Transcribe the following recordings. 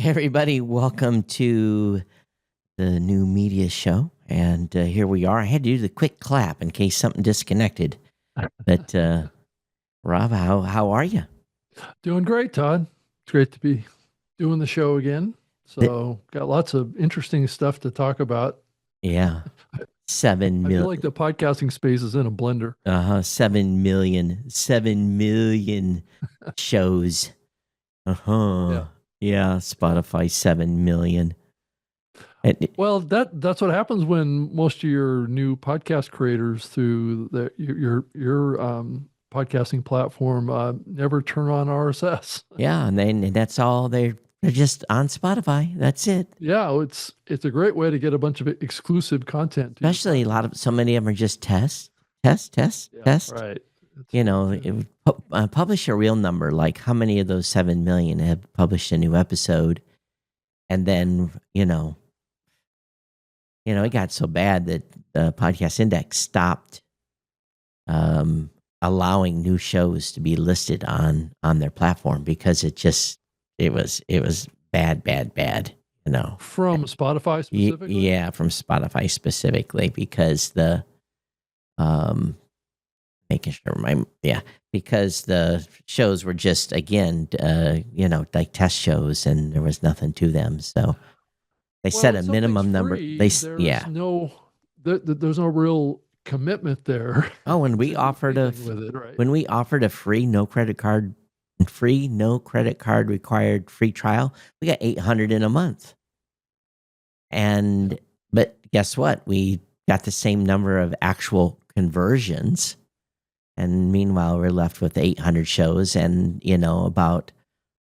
Hey, everybody, welcome to the new media show. And here we are. I had to do the quick clap in case something disconnected. But Rob, how are you? Doing great, Todd. It's great to be doing the show again. So, got lots of interesting stuff to talk about. Yeah, seven I feel mil, like the podcasting space is in a blender. 7 million shows. Yeah. Yeah, Spotify 7 million. And Well, that's what happens when most of your new podcast creators through your podcasting platform never turn on RSS. yeah, and that's all they're just on Spotify. That's it. Yeah, it's a great way to get a bunch of exclusive content to your Especially platform. so many of them are just test. Yeah, Test. right. That's You true know, too. publish a real number, like how many of those 7 million have published a new episode, and then it got so bad that the podcast index stopped allowing new shows to be listed on their platform because it was bad. From Spotify specifically? Yeah, from Spotify specifically because the um making sure because the shows were just again like test shows and there was nothing to them, so they Well, set when a something's minimum number. free, there's no real commitment there Oh, when we to do offered anything with it, right? a free no credit card required free trial, we got 800 in a month. Yeah. And but guess what, we got the same number of actual conversions. And meanwhile, we're left with 800 shows, and about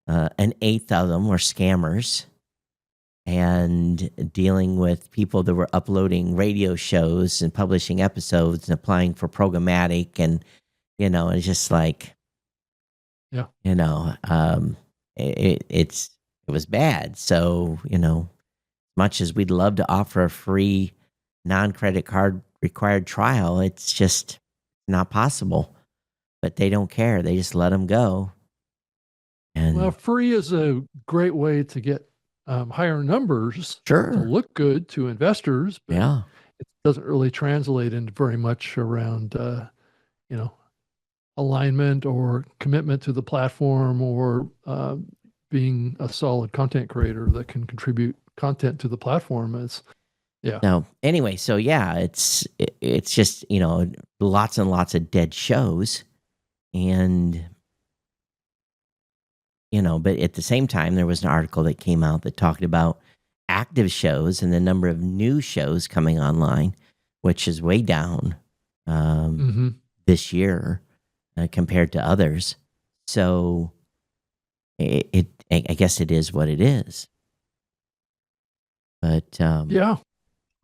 an eighth of them were scammers, and dealing with people that were uploading radio shows and publishing episodes and applying for programmatic, and it's just like, Yeah. it was bad. So much as we'd love to offer a free non-credit card required trial, it's just not possible. But they don't care. They just let them go. Well, And free is a great way to get higher numbers to sure, look good to investors, but yeah, it doesn't really translate into very much around, you know, alignment or commitment to the platform or being a solid content creator that can contribute content to the platform. Yeah. no. Anyway, so yeah, it's just lots and lots of dead shows, and but at the same time, there was an article that came out that talked about active shows and the number of new shows coming online, which is way down Hmm. this year compared to others. So I guess it is what it is. But Yeah.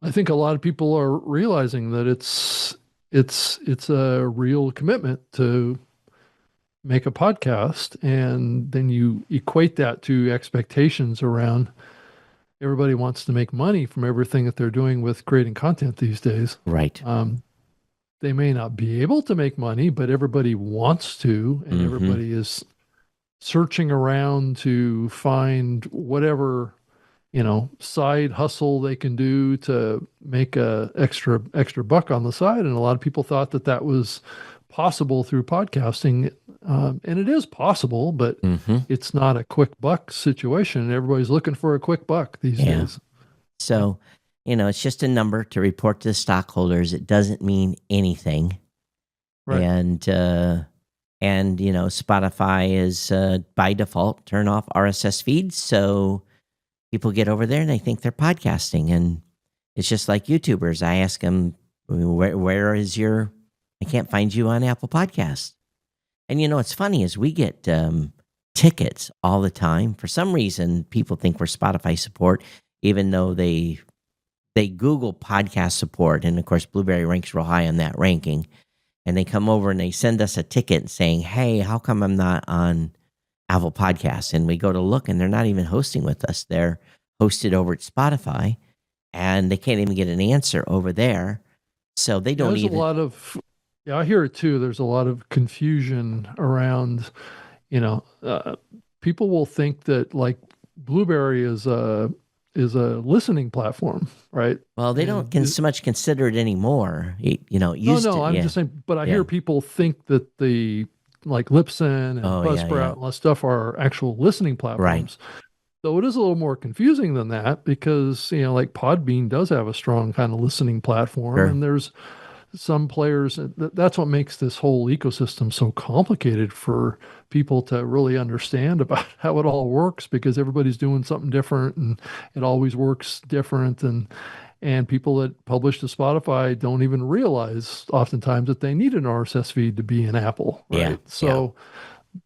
I think a lot of people are realizing that it's a real commitment to make a podcast, and then you equate that to expectations around everybody wants to make money from everything that they're doing with creating content these days. right. They may not be able to make money, but everybody wants to, and Mm-hmm. everybody is searching around to find whatever side hustle they can do to make a extra buck on the side. And a lot of people thought that that was possible through podcasting, and it is possible, but Mm-hmm. it's not a quick buck situation. Everybody's looking for a quick buck these Yeah. days. Yeah. So it's just a number to report to the stockholders. It doesn't mean anything. Right. And Spotify is by default turn off RSS feeds, so people get over there and they think they're podcasting. And it's just like YouTubers. I ask them, where is your? I can't find you on Apple Podcasts. And what's funny is we get tickets all the time. For some reason, people think we're Spotify support, even though they Google podcast support, and of course, Blueberry ranks real high on that ranking. And they come over and they send us a ticket saying, "Hey, how come I'm not on Apple Podcasts?" And we go to look, and they're not even hosting with us. They're hosted over at Spotify, and they can't even get an answer over there. So they Yeah, don't there's a even. lot of, yeah, I hear it too. There's a lot of confusion around, you know, uh, people will think that like Blueberry is a listening platform, right? Well, they don't And so much consider it anymore. It no, used to, no, I'm yeah, just saying, but I yeah. hear people think that the like Libsyn and Oh, yeah, Buzzsprout yeah. and all that stuff are actual listening Right. platforms. So it is a little more confusing than that because, like Podbean does have a strong kind of listening platform, Sure. and there's some players that's what makes this whole ecosystem so complicated for people to really understand about how it all works because everybody's doing something different and it always works different and people that publish to Spotify don't even realize oftentimes that they need an RSS feed to be in Apple, Yeah, right? yeah. So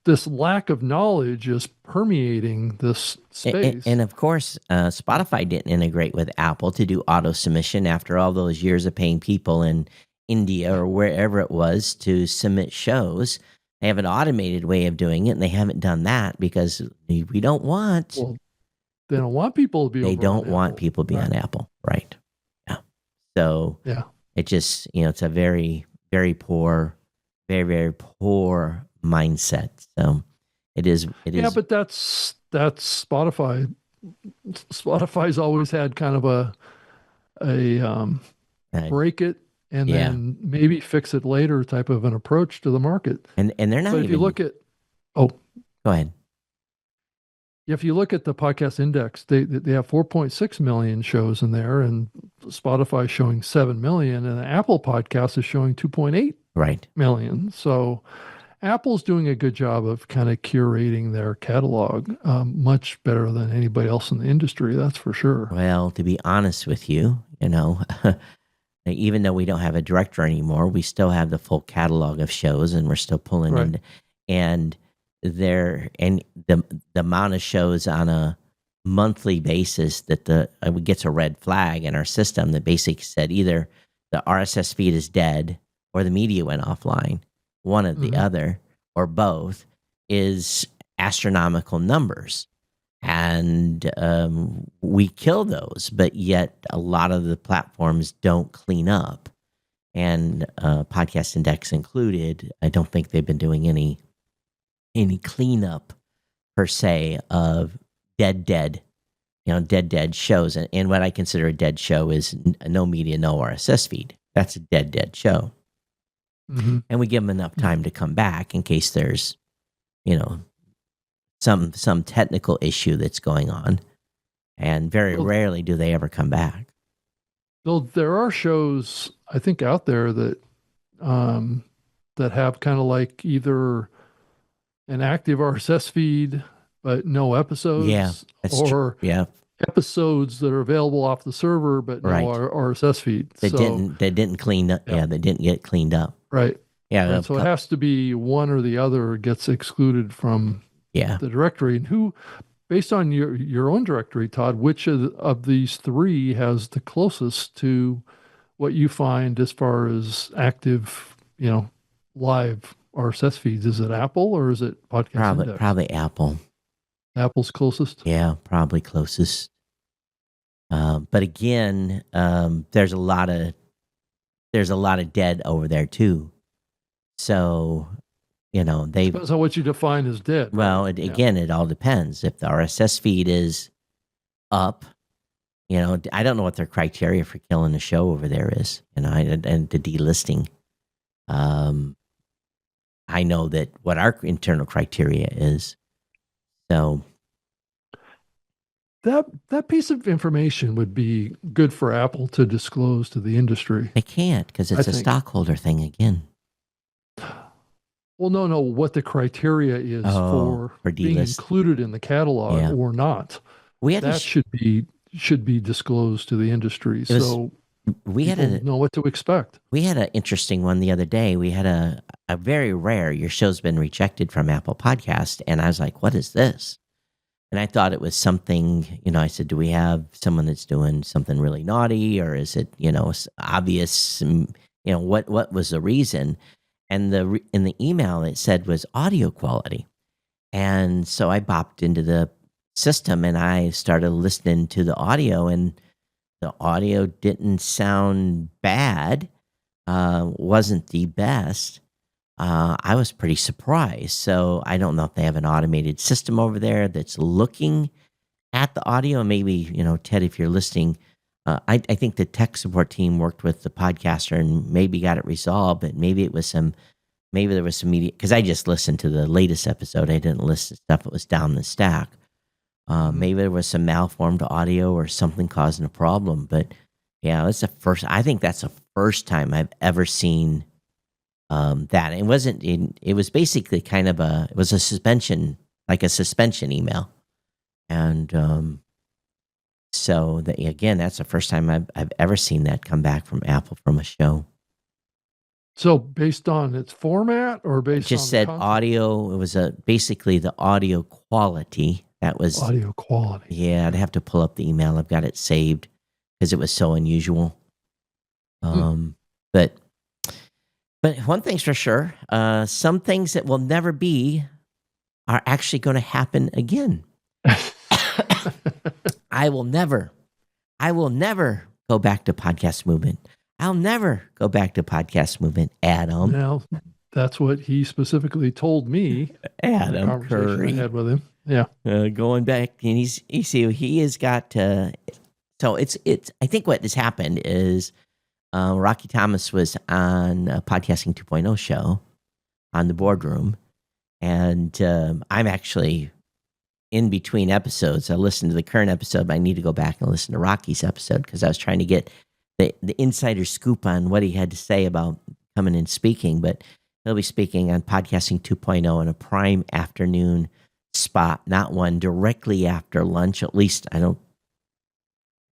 this lack of knowledge is permeating this And space. of course, Spotify didn't integrate with Apple to do auto submission after all those years of paying people in India or wherever it was to submit shows. They have an automated way of doing it, and they haven't done that because we don't want Well, they don't want people to be they over on don't want Apple. people to be Right. on Apple, right? Yeah. So Yeah. it just it's a very very poor, very very poor mindset. So it is it Yeah, is but that's Spotify. Spotify's always had kind of a uh, break it and yeah, then maybe fix it later type of an approach to the market. and they're not But if you even. look at oh, Go ahead. if you look at the podcast index, they have 4.6 million shows in there, and Spotify is showing 7 million, and Apple Podcast is showing 2.8 Right. million. So Apple's doing a good job of kind of curating their catalog, much better than anybody else in the industry. That's for sure. Well, to be honest with you, even though we don't have a director anymore, we still have the full catalog of shows, and we're still pulling Right. in. And the amount of shows on a monthly basis that gets a red flag in our system that basically said either the RSS feed is dead or the media went offline, one or the Mhm. other, or both, is astronomical numbers. And we kill those, but yet a lot of the platforms don't clean up. And Podcast Index included, I don't think they've been doing any cleanup per se of dead shows. And what I consider a dead show is no media, no RSS feed. That's a dead show. Mhm. And we give them enough time to come back in case there's, some technical issue that's going on. And very Well, rarely do they ever come back. though there are shows I think out there um, that have kind of like either an active RSS feed but no Yeah, episodes, that's true. or Yeah, episodes that are available off the server but no right. RSS feed. They So didn't clean up. yeah, Yeah, they didn't get cleaned up. right, Yeah, right. So it has to be one or the other gets excluded from yeah. the directory. And who, based on your own directory, Todd, which of these three has the closest to what you find as far as active, live RSS feeds? Is it Apple or is it Podcast Index? Probably Apple. Apple's closest. Yeah, probably closest. But again, there's a lot of dead over there too. So, they Depends on what you define as dead. well, Right? again, it all depends. If the RSS feed is up, I don't know what their criteria for killing a show over there is, and the delisting. I know that what our internal criteria is. So That piece of information would be good for Apple to disclose to the industry. they can't because I it's a think. stockholder thing again. Well, no, what the criteria is Oh, for for being delist. included in the catalog Yeah. or not. We had That should be disclosed to the industry so we had people know what to expect. we had an interesting one the other day. We had a very rare. Your show's been rejected from Apple Podcast, and I was like, "What is this?" And I thought it was something. I said, "Do we have someone that's doing something really naughty, or is it obvious?" What was the reason? And in the email it said was audio quality. And so I bopped into the system and I started listening to the audio, and the audio didn't sound bad. Wasn't the best. I was pretty surprised. So I don't know if they have an automated system over there that's looking at the audio. Maybe, Ted, if you're listening, I think the tech support team worked with the podcaster and maybe got it resolved, but maybe there was some media, because I just listened to the latest episode. I didn't listen to stuff that was down the stack. Maybe there was some malformed audio or something causing a problem. But yeah, I think that's the first time I've ever seen that. It was basically it was a suspension, like a suspension email. And so again, that's the first time I've ever seen that come back from Apple from a show. So based on its format, or It based just on said the content? audio. It was basically the audio quality. That was Audio quality. Yeah, I'd have to pull up the email. I've got it saved because it was so unusual. But one thing's for sure, some things that will never be are actually going to happen again. I will never go back to podcast movement. I'll never go back to podcast movement, Adam. Now, that's what he specifically told me. Adam in the conversation Curry. I had with him. Yeah. Going back, and he has got. So it's. I think what has happened is, Rocky Thomas was on a Podcasting 2.0 show on the boardroom, and I'm actually in between episodes. I listened to the current episode, but I need to go back and listen to Rocky's episode because I was trying to get the insider scoop on what he had to say about coming and speaking. But he'll be speaking on Podcasting 2.0 in a prime afternoon spot, not one directly after lunch. At least I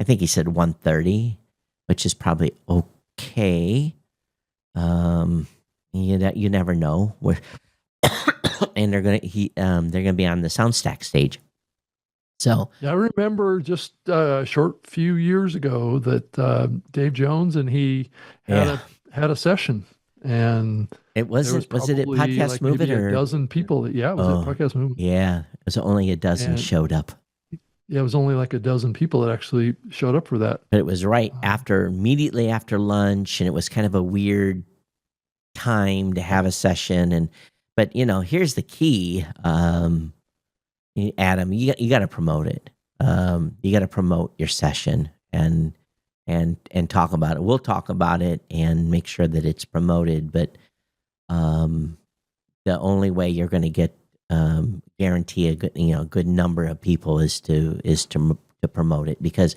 think he said 1:30, which is probably okay. You never know where. And they're gonna be on the Soundstack stage. So yeah, I remember just a short few years ago that Dave Jones and he had a session, and it was it at Podcast like Move It, maybe or a dozen people. Yeah, it was at Podcast Move It. Yeah, it was only a dozen showed up. Yeah, it was only like a dozen people that actually showed up for that. But it was immediately after lunch, and it was kind of a weird time to have a session. But here's the key, Adam. You got to promote it. You got to promote your session and talk about it. We'll talk about it and make sure that it's promoted. But the only way you're going to get guarantee a good number of people is to promote it, because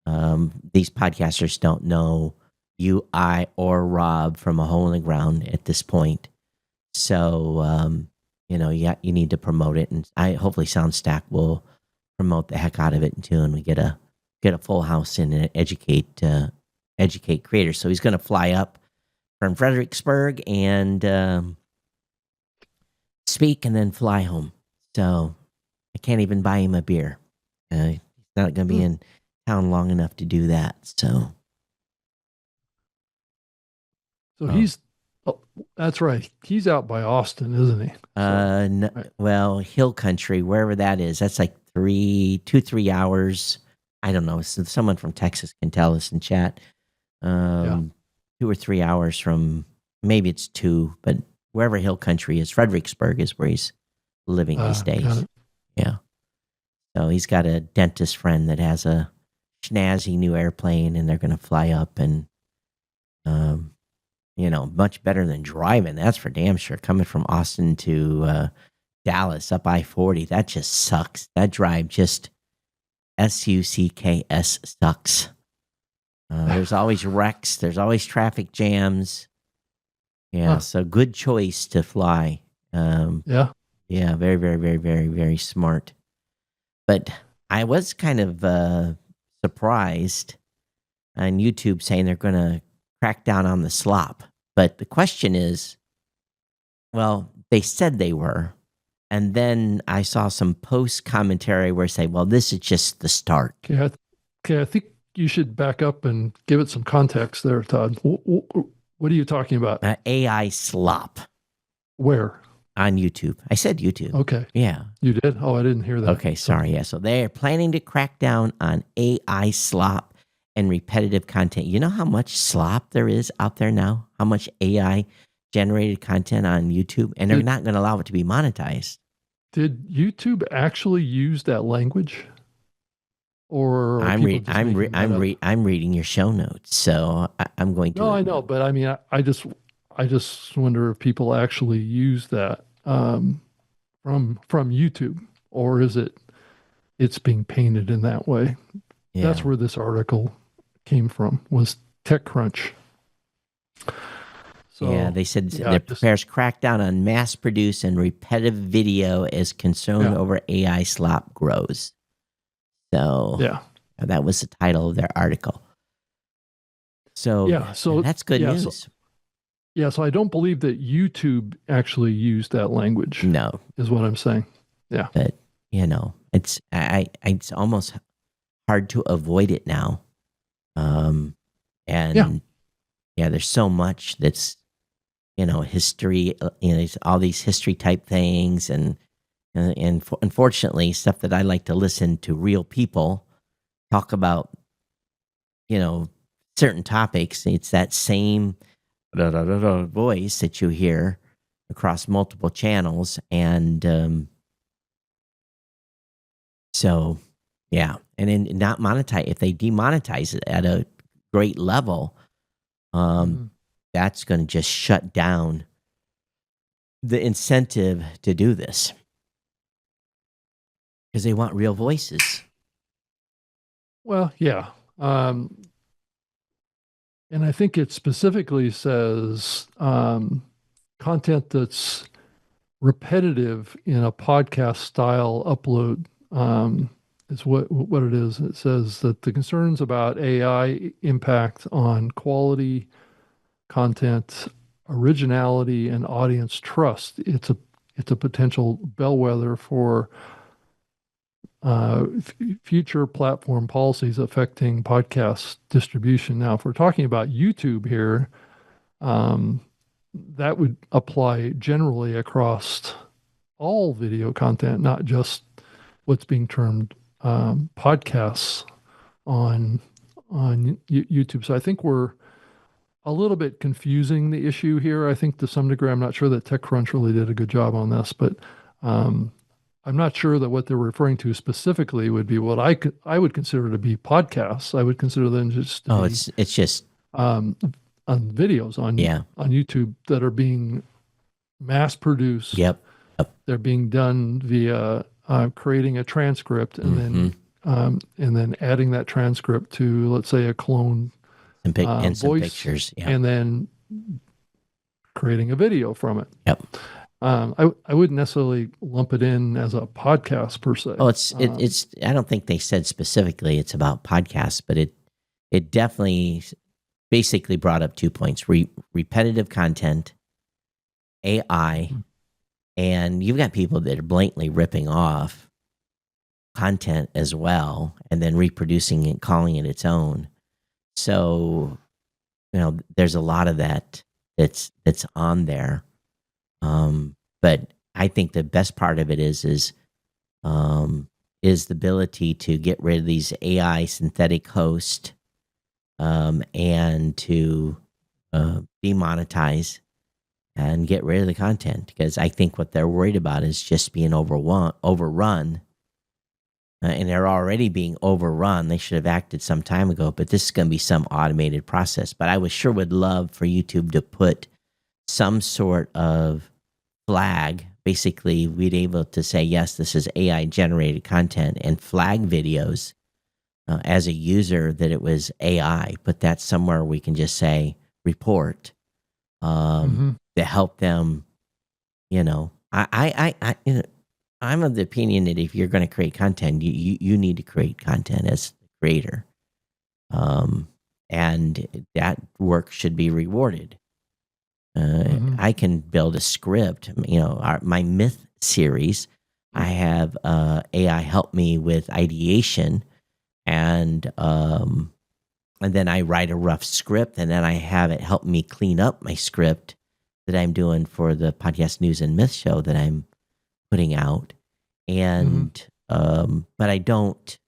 these podcasters don't know you, I, or Rob from a hole in the ground at this point. So you need to promote it, and hopefully Soundstack will promote the heck out of it too, and we get a full house in and educate creators. So he's going to fly up from Fredericksburg and speak, and then fly home. So I can't even buy him a beer. He's not going to be in town long enough to do that. So he's. Oh, that's right. He's out by Austin, isn't he? No, well, Hill Country, wherever that is. That's like 3 hours. I don't know. Someone from Texas can tell us in chat. 2 or 3 hours from, maybe it's 2, but wherever Hill Country is, Fredericksburg is where he's living these days. Yeah. So he's got a dentist friend that has a snazzy new airplane, and they're going to fly up, and much better than driving. That's for damn sure. Coming from Austin to Dallas up I-40, that just sucks. That drive just sucks sucks. There's always wrecks. There's always traffic jams. Yeah, so good choice to fly. Yeah, very, very, very, very, very smart. But I was kind of surprised on YouTube saying they're going to crack down on the slop. But the question is, well, they said they were. And then I saw some post commentary where say, well, this is just the start. Okay, I think you should back up and give it some context there, Todd. What are you talking about? AI slop. Where? On YouTube. I said YouTube. Okay. Yeah. You did? Oh, I didn't hear that. Okay, sorry. Yeah, so they're planning to crack down on AI slop and repetitive content. You know how much slop there is out there now? How much AI generated content on YouTube? And they're not going to allow it to be monetized. Did YouTube actually use that language? people just making that up. I'm reading your show notes, so I'm going No, to. I know, but I mean, I just wonder if people actually use that from YouTube, or is it's being painted in that way? That's Yeah. where this article came from, was TechCrunch. Yeah, So they said yeah, that prepares crackdown on mass-produced and repetitive video as concern yeah, over AI slop grows. So yeah, that was the title of their article. So yeah. So that's good yeah, news. so I don't believe that YouTube actually used that language, No, is what I'm saying. Yeah, but it's almost hard to avoid it now. yeah, And yeah, there's so much that's history. All these history type things, and unfortunately, stuff that I like to listen to real people talk about. Certain topics. It's that same voice that you hear across multiple channels, and so yeah, and then not monetize. If they demonetize it at a great level, mhm. that's going to just shut down the incentive to do this because they want real voices. Well, yeah. And I think it specifically says content that's repetitive in a podcast style upload is what it is. It says that the concerns about AI impact on quality, content, originality, and audience trust. It's a potential bellwether for future platform policies affecting podcast distribution. Now, if we're talking about YouTube here, um, that would apply generally across all video content, not just what's being termed podcasts on YouTube. So I think we're a little bit confusing the issue here. I think to some degree, I'm not sure that TechCrunch really did a good job on this, but I'm not sure that what they're referring to specifically would be what I would consider to be podcasts. I would consider them just to be It's just on videos on YouTube that are being mass produced. Yep. They're being done via creating a transcript and then adding that transcript to, let's say, a clone and some voice, pictures. Yeah. and then creating a video from it. Yep. I wouldn't necessarily lump it in as a podcast per se. Oh, it's. I don't think they said specifically it's about podcasts, but it definitely basically brought up 2 points: repetitive content, AI, and you've got people that are blatantly ripping off content as well, and then reproducing it, calling it its own. So, there's a lot of that's on there. But I think the best part of it is the ability to get rid of these AI synthetic hosts, and to demonetize and get rid of the content, because I think what they're worried about is just being overrun. And they're already being overrun. They should have acted some time ago, but this is going to be some automated process. But I would love for YouTube to put some sort of flag. Basically, we'd able to say, yes, this is AI generated content, and flag videos as a user that it was AI. Put that somewhere we can just say report to help them. I'm of the opinion that if you're going to create content, you need to create content as the creator, and that work should be rewarded. I can build a script. My myth series, I have AI help me with ideation, and then I write a rough script, and then I have it help me clean up my script that I'm doing for the podcast news and myth show that I'm putting out. And but I don't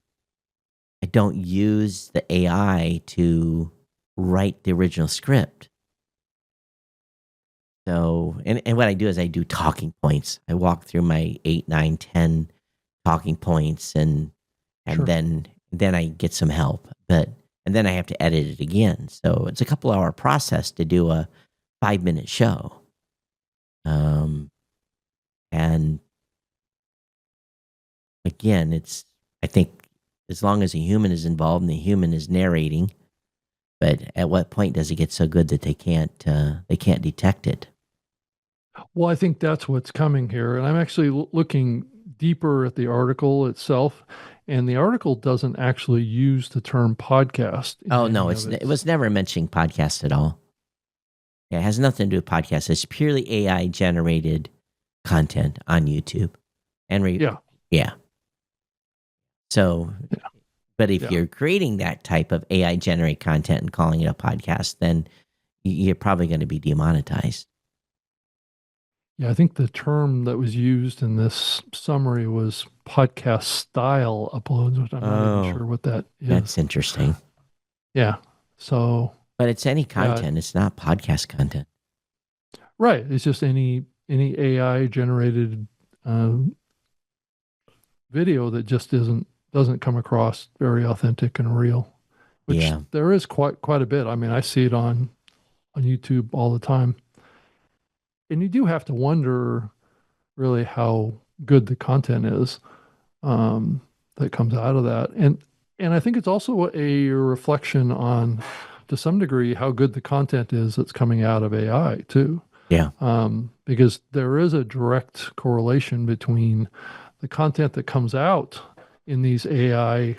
use the AI to write the original script. So, and what I do is I do talking points. I walk through my 8, 9, 10 talking points, and Sure. then then I get some help, and then I have to edit it again. So it's a couple hour process to do a 5-minute show. And again, I think as long as a human is involved and the human is narrating, but at what point does it get so good that they can't detect it? Well, I think that's what's coming here. And I'm actually looking deeper at the article itself. And the article doesn't actually use the term podcast. Oh, no, it was never mentioning podcast at all. Yeah, it has nothing to do with podcasts. It's purely AI generated content on YouTube. Yeah. So, but if you're creating that type of AI generated content and calling it a podcast, then you're probably going to be demonetized. Yeah, I think the term that was used in this summary was podcast style uploads, which I'm not even sure what that is. That's interesting. Yeah. So, but it's any content. It's not podcast content. Right. It's just any AI generated video that just doesn't come across very authentic and real. Which there is quite a bit. I mean, I see it on YouTube all the time. And you do have to wonder really how good the content is that comes out of that. And I think it's also a reflection on, to some degree, how good the content is that's coming out of AI too. Yeah. Because there is a direct correlation between the content that comes out in these AI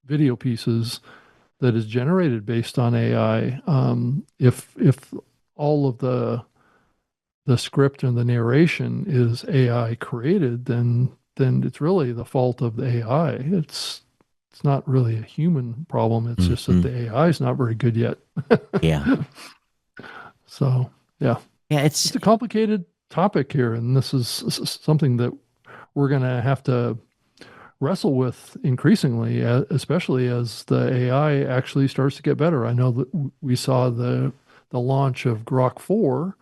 video pieces that is generated based on AI. If all of the script and the narration is AI created, then it's really the fault of the AI. It's not really a human problem. It's just that the AI is not very good yet. Yeah. So, yeah. Yeah, it's a complicated topic here, and this is something that we're going to have to wrestle with increasingly, especially as the AI actually starts to get better. I know that we saw the launch of Grok 4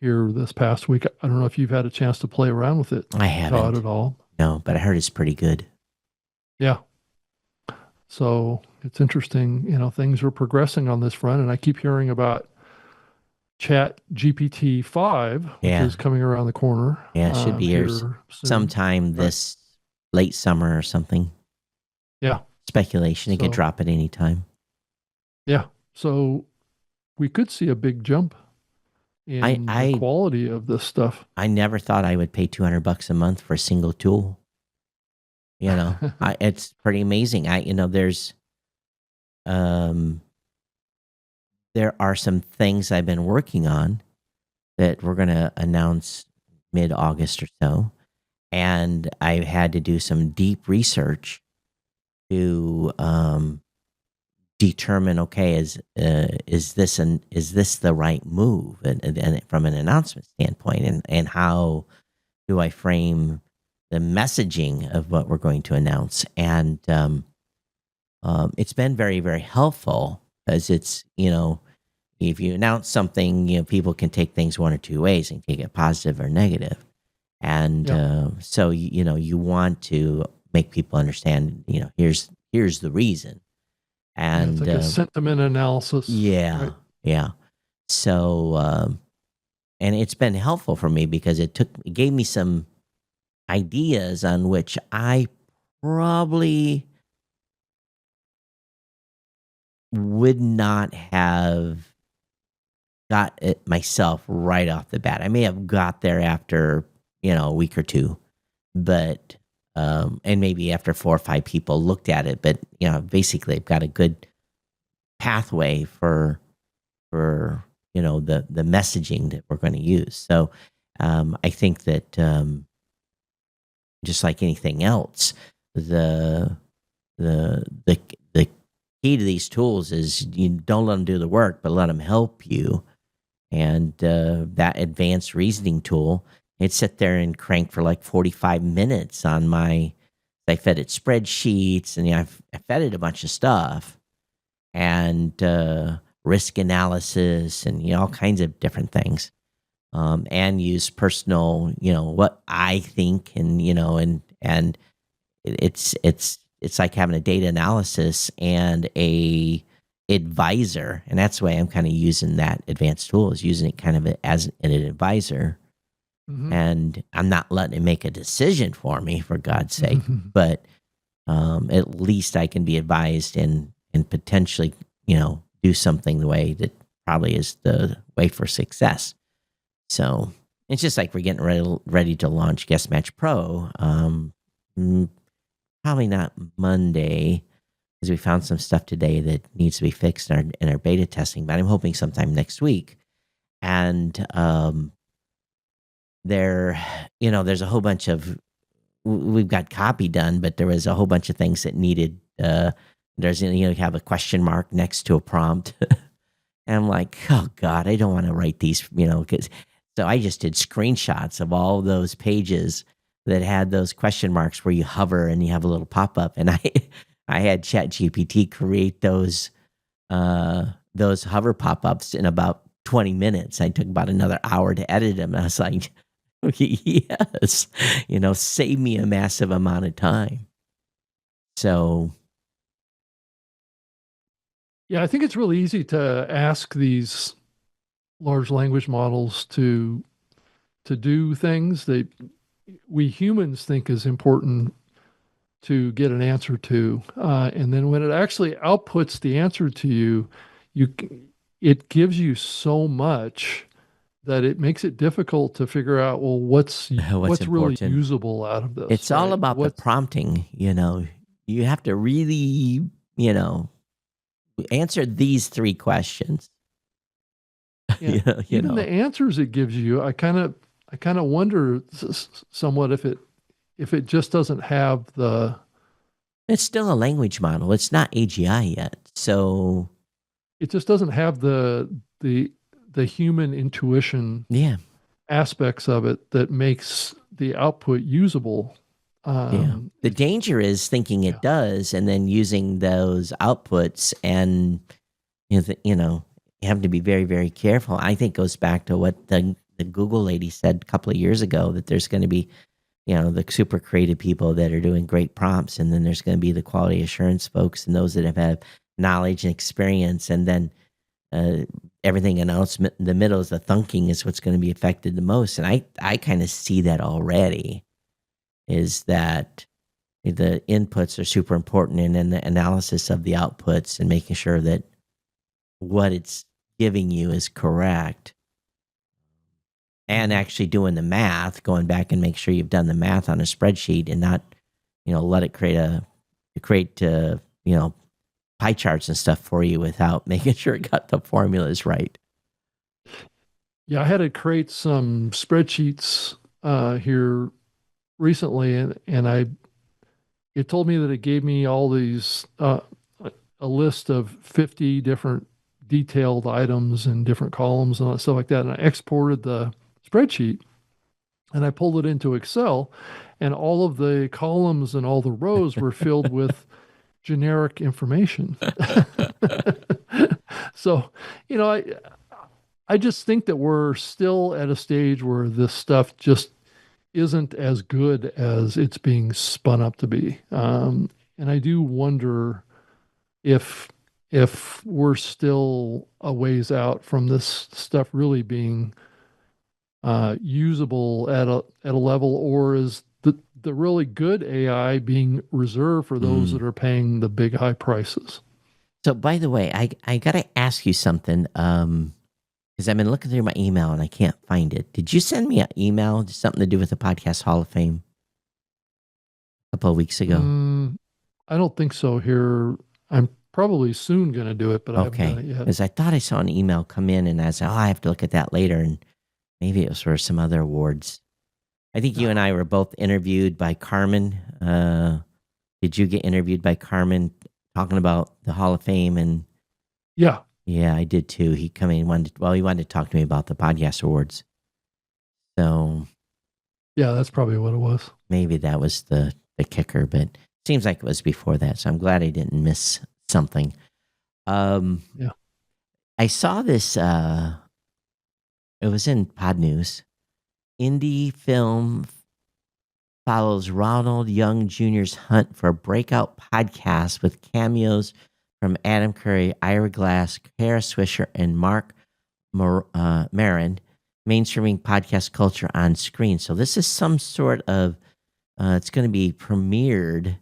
here this past week. I don't know if you've had a chance to play around with it. I haven't, Todd, at all. No, but I heard it's pretty good. Yeah. So it's interesting. Things are progressing on this front, and I keep hearing about Chat GPT 5, which is coming around the corner. Yeah, it should be here sometime this late summer or something. Yeah. Speculation. It could drop at any time. Yeah. So we could see a big jump in the quality of this stuff. I never thought I would pay $200 a month for a single tool. It's pretty amazing. There are some things I've been working on that we're going to announce mid-August or so. And I had to do some deep research to determine, okay, is this the right move, and from an announcement standpoint, and how do I frame the messaging of what we're going to announce? And it's been very, very helpful, because it's, if you announce something, people can take things one or two ways and take it positive or negative. And so, you want to make people understand, here's the reason. And it's like a sentiment analysis. Yeah. Right? Yeah. So, and it's been helpful for me, because it gave me some ideas on which I probably would not have got it myself right off the bat. I may have got there after, a week or two, but, and maybe after 4 or 5 people looked at it, but, basically I've got a good pathway for, the messaging that we're going to use. So, I think that, just like anything else, the key to these tools is you don't let them do the work, but let them help you. And that advanced reasoning tool, it sit there and crank for like 45 minutes on I fed it spreadsheets, and I fed it a bunch of stuff, and risk analysis, and all kinds of different things, and use personal, what I think, and and it's it's like having a data analysis and a advisor, and that's the way I'm kind of using that advanced tool, is using it kind of as an advisor. Mm-hmm. And I'm not letting it make a decision for me, for God's sake, but at least I can be advised and potentially, do something the way that probably is the way for success. So it's just like we're getting ready to launch Guest Match Pro. Probably not Monday, because we found some stuff today that needs to be fixed in our beta testing, but I'm hoping sometime next week. And there's a whole bunch of, we've got copy done, but there was a whole bunch of things that needed, there's, you have a question mark next to a prompt. And I'm like, oh God, I don't want to write these, so I just did screenshots of all those pages that had those question marks where you hover and you have a little pop-up. And I had ChatGPT create those hover pop-ups in about 20 minutes. I took about another hour to edit them. And I was like, yes, save me a massive amount of time. So, yeah, I think it's really easy to ask these large language models to do things that we humans think is important to get an answer to, and then when it actually outputs the answer to you, it gives you so much that it makes it difficult to figure out, well, what's really usable out of this. It's all about the prompting. You have to really, answer these 3 questions. Yeah, even the answers it gives you, I kind of wonder somewhat if it just doesn't have the. It's still a language model. It's not AGI yet, so it just doesn't have the human intuition aspects of it that makes the output usable. The danger is thinking it does, and then using those outputs, and you have to be very, very careful. I think it goes back to what the Google lady said a couple of years ago, that there's going to be, the super creative people that are doing great prompts, and then there's going to be the quality assurance folks and those that have had knowledge and experience, and then everything else in the middle is the thunking is what's going to be affected the most. And I kind of see that already, is that the inputs are super important, and then the analysis of the outputs and making sure that what it's giving you is correct, and actually doing the math, going back and make sure you've done the math on a spreadsheet, and not, let it create pie charts and stuff for you without making sure it got the formulas right. Yeah, I had to create some spreadsheets here recently, and it told me that it gave me all these a list of 50 different detailed items and different columns and stuff like that. And I exported the spreadsheet and I pulled it into Excel, and all of the columns and all the rows were filled with generic information. So, I just think that we're still at a stage where this stuff just isn't as good as it's being spun up to be. And I do wonder if we're still a ways out from this stuff really being usable at a level, or is the really good AI being reserved for those that are paying the big high prices? So, by the way, I got to ask you something, because I've been looking through my email and I can't find it. Did you send me an email, something to do with the Podcast Hall of Fame, a couple of weeks ago? I don't think so. Here, I'm probably soon going to do it, but I haven't done it yet. Because I thought I saw an email come in, and I said, I have to look at that later, and maybe it was for some other awards. I think you and I were both interviewed by Carmen. Did you get interviewed by Carmen talking about the Hall of Fame? And yeah, I did too. He come in, he wanted to talk to me about the podcast awards. So yeah, that's probably what it was. Maybe that was the kicker, but it seems like it was before that. So I'm glad I didn't miss something. Yeah, I saw this. It was in Pod News. Indie film follows Ronald Young Jr.'s hunt for a breakout podcast with cameos from Adam Curry, Ira Glass, Kara Swisher, and Mark Maron, mainstreaming podcast culture on screen. So this is some sort of, it's going to be premiered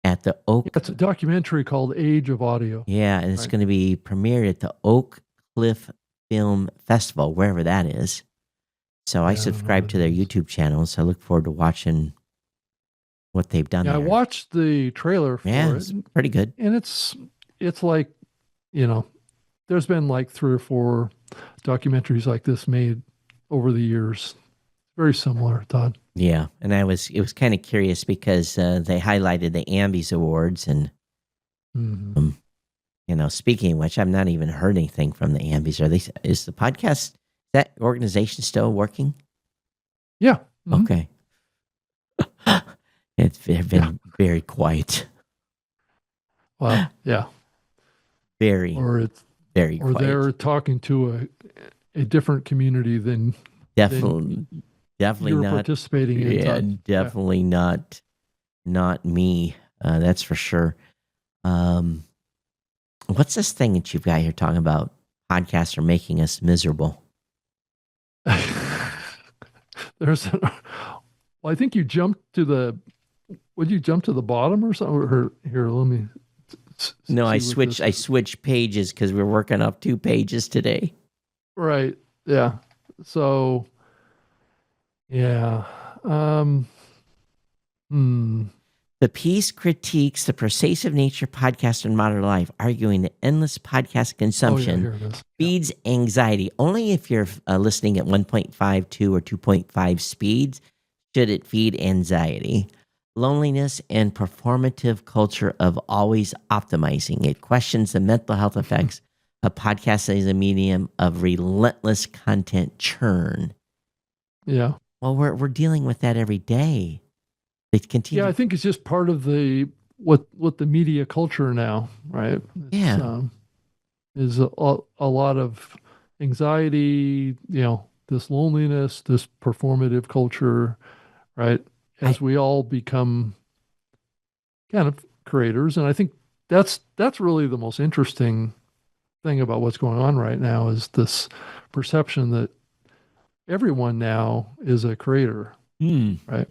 at the Oak. It's a documentary called Age of Audio. Yeah, and it's Right. going to be premiered at the Oak Cliff Film Festival, wherever that is. So I Yeah, I don't know subscribe what to it their is. YouTube channel, so I look forward to watching what they've done Yeah, I there. watched the trailer for Yeah, it, it's pretty good. and it's like, there's been like 3 or 4 documentaries like this made over the years. Very similar, Todd. Yeah, and it was kind of curious because they highlighted the Ambies Awards, and Mhm. speaking of which, I've not even heard anything from the Ambies. Is the podcast, that organization still working? Yeah. Mhm. Okay, they've been very quiet, Well, yeah. very Or very or quiet. they're talking to a different community than Definitely you're not. participating in, Yeah, Todd. definitely not me. That's for sure. What's this thing that you've got here talking about? Podcasts are making us miserable. There's well, I think you jumped to the would you jump to the bottom or something? Or here, let me No, I see what this switched. I is. switched pages because we're working off 2 pages today. Right. Yeah. So, yeah. Um, hmm. The piece critiques the pervasive nature of podcast in modern life, arguing that endless podcast Oh, yeah, consumption here it is. Yeah. feeds anxiety. Only if you're listening at 1.52 or 2.5 speeds should it feed anxiety, loneliness, and performative culture of always optimizing. It questions the mental health effects of podcasting as a medium of relentless content churn. Yeah. Well, we're dealing with that every day. They continue. Yeah, I think it's just part of the what the media culture now, right? It's, Yeah. is a lot of anxiety, this loneliness, this performative culture, right? I As we all become kind of creators, and I think that's really the most interesting thing about what's going on right now is this perception that everyone now is a creator, right?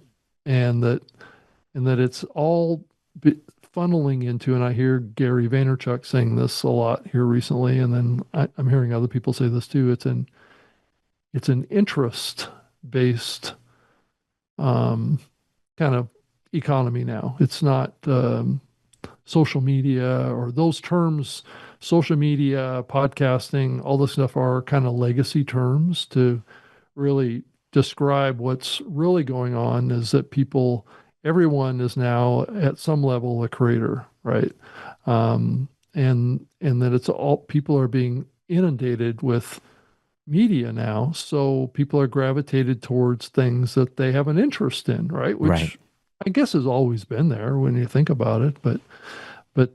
And that it's all funneling into, and I hear Gary Vaynerchuk saying this a lot here recently, and then I'm hearing other people say this too. It's an interest based kind of economy now. It's not social media or those terms. Social media, podcasting, all this stuff are kind of legacy terms to really describe what's really going on is that everyone is now at some level a creator, right? And that it's all people are being inundated with media now, so people are gravitated towards things that they have an interest in, right? Which right. I guess has always been there when you think about it, but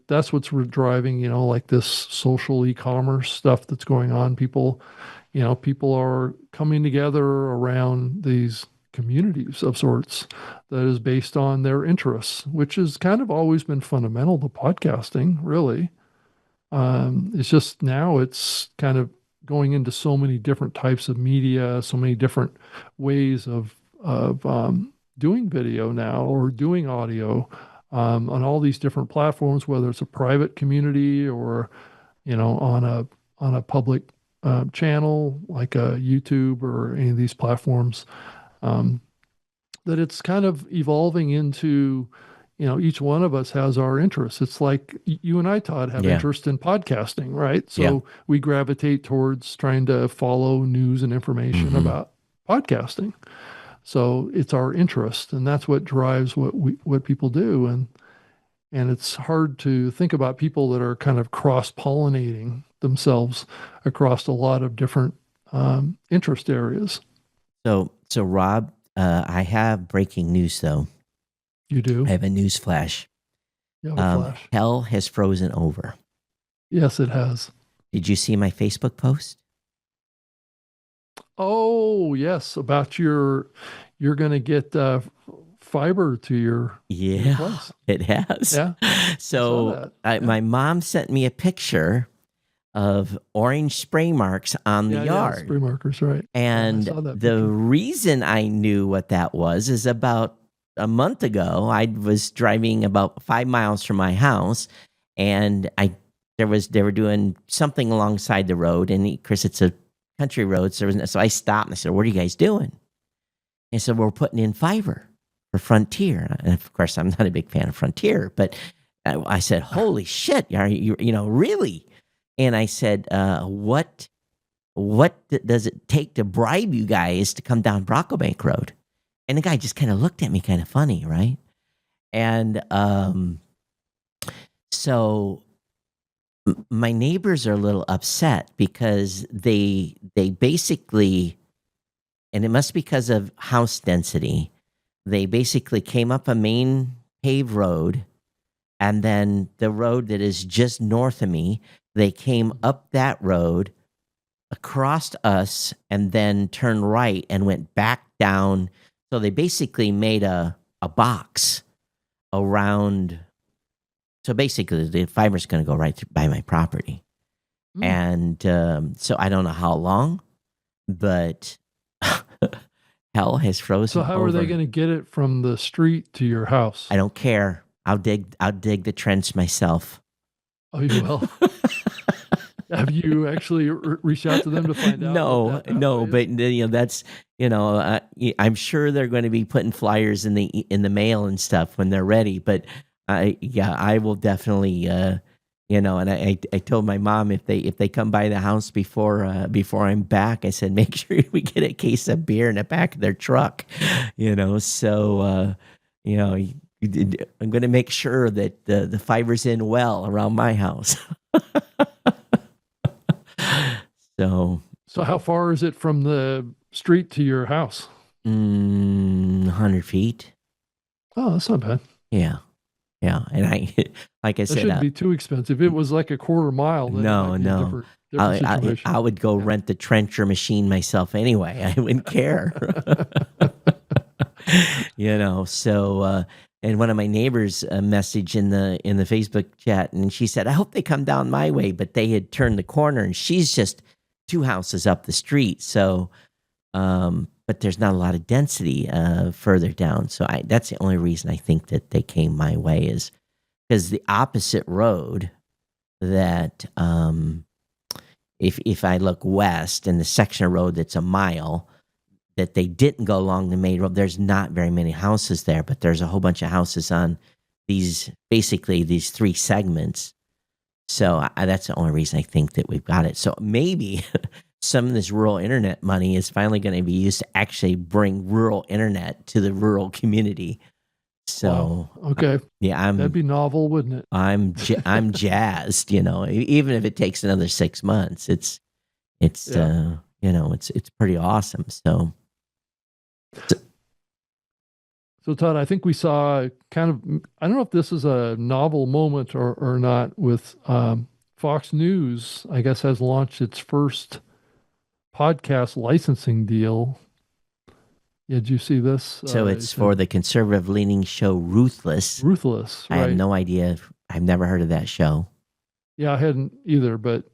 that's what's driving, like this social e-commerce stuff that's going on. People are coming together around these communities of sorts that is based on their interests, which has kind of always been fundamental to podcasting, really. It's just now it's kind of going into so many different types of media, so many different ways of doing video now or doing audio on all these different platforms, whether it's a private community or on a public channel like a YouTube or any of these platforms, that it's kind of evolving into, each one of us has our interests. It's like you and I, Todd, have Yeah. interest in podcasting, right? So Yeah. we gravitate towards trying to follow news and information about podcasting. So it's our interest, and that's what drives what people do. And it's hard to think about people that are kind of cross-pollinating themselves across a lot of different interest areas. So Rob, I have breaking news though. You do? I have a news flash. You have a flash. Hell has frozen over. Yes, it has. Did you see my Facebook post? Oh, yes, about you're going to get fiber to your Yeah, place. it has. Yeah, So that. Yeah. my mom sent me a picture of orange spray marks on the Yeah, yard. spray markers, right? Yeah, I And saw that the picture. reason I knew what that was is about a month ago, I was driving about 5 miles from my house, and they were doing something alongside the road, and Chris, it's a country road, so I stopped and I said, "What are you guys doing?" And so we're putting in fiber for Frontier, and of course, I'm not a big fan of Frontier, but I said, "Holy shit, are you really?" And I said, "What does it take to bribe you guys to come down Broccobank Road?" And the guy just kind of looked at me kind of funny, right? And so my neighbors are a little upset because they basically, and it must be because of house density, they basically came up a main paved road, and then the road that is just north of me, they came up that road across us and then turned right and went back down. So they basically made a box around. So basically, the fiber's going to go right by my property. And so I don't know how long, but hell has frozen. So how are they going to get it from the street to your house? I don't care. I'll dig the trench myself. Oh, you will? Have you actually reached out to them to find out? No, but that's I'm sure they're going to be putting flyers in the mail and stuff when they're ready. But I will definitely and I told my mom if they come by the house before I'm back, I said make sure we get a case of beer in the back of their truck, So I'm going to make sure that the fiber's in well around my house. So how far is it from the street to your house? 100 feet. Oh, that's not bad. Yeah. And I, like I said, it shouldn't be too expensive. If it was like a quarter mile, then no. different situation. I would go rent the trencher machine myself anyway. I wouldn't care. So and one of my neighbors messaged in the Facebook chat, and she said, "I hope they come down my way," but they had turned the corner, and she's just 2 houses up the street. So, but there's not a lot of density further down. So that's the only reason I think that they came my way, is because the opposite road that if I look west in the section of road that's a mile that they didn't go along the main road, there's not very many houses there, but there's a whole bunch of houses on these 3 segments. So that's the only reason I think that we've got it. So maybe some of this rural internet money is finally going to be used to actually bring rural internet to the rural community. So okay, that'd be novel, wouldn't it? I'm jazzed. Even if it takes another 6 months, it's pretty awesome. So Todd, I think we saw kind of, I don't know if this is a novel moment or not, with Fox News, I guess, has launched its first podcast licensing deal. Yeah, did you see this? So it's for the conservative-leaning show Ruthless. Ruthless, right. I had no idea. I've never heard of that show. Yeah, I hadn't either, but